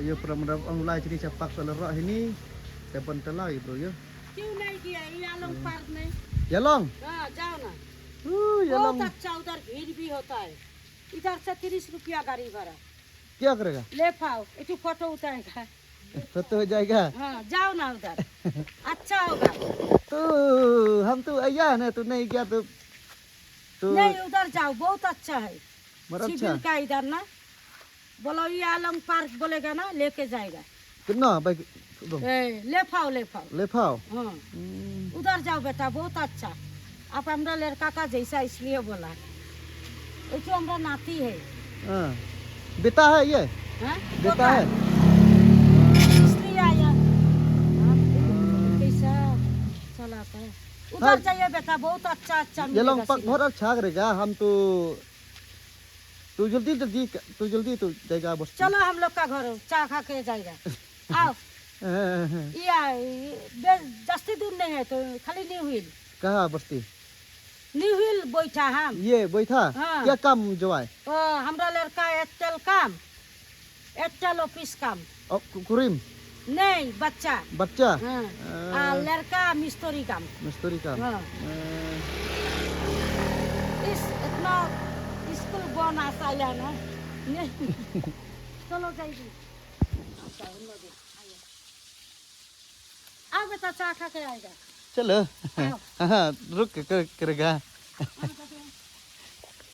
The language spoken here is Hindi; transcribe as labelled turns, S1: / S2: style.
S1: ये प्रमरब अंगुलाई चीनी चपाक तलर ini tepan telai bro ya.
S2: क्यों नहीं किया यालोंग पार्क में?
S1: Yalong.
S2: हाँ जाओ ना।
S1: Yalong.
S2: बहुत अच्छा उधर भीड़ भी होता है। इधर से 30 रुपया गाड़ी भाड़ा।
S1: क्या करेगा?
S2: ले पाओ, एक फोटो उतारेगा।
S1: फोटो हो जाएगा।
S2: हाँ जाओ ना उधर। अच्छा होगा।
S1: तो हम तो आया ना तो नहीं गया तो
S2: नहीं उधर जाओ बहुत अच्छा है।
S1: अच्छा
S2: सिविल का इधर ना बोलो ये आलम पार्क बोलेगा ना लेके जाएगा।
S1: कितना बाइक
S2: ले पाओ
S1: ले पाओ
S2: हाँ उधर जाओ बेटा बहुत अच्छा आप हमारा लड़का का जैसा इसलिए बोला ये तो हमारा नाती है
S1: हाँ बेटा है ये बेटा है
S2: इसलिए आया कैसा चलाता है उधर जाइए बेटा बहुत अच्छा अच्छा
S1: ये लोग बहुत अच्छा करेगा हम तो तू जल्दी तो जाएगा बस
S2: चलो हम लोग का घर चाय खा के जाएगा आओ ये जस्ती दूर नहीं है तो खाली न्यू हिल
S1: कहाँ बस्ती
S2: न्यू हिल बैठा हम
S1: ये बैठा
S2: हाँ।
S1: क्या काम जो है
S2: हमारा लड़का एयरटेल ऑफिस काम
S1: कुरीम
S2: नहीं बच्चा
S1: हाँ।
S2: लड़का मिस्त्री काम हाँ। इतना स्कूल बन आता है ना चलो जाइए आओ बेटा चाय खा के आएगा
S1: चलो हाँ रुक करेगा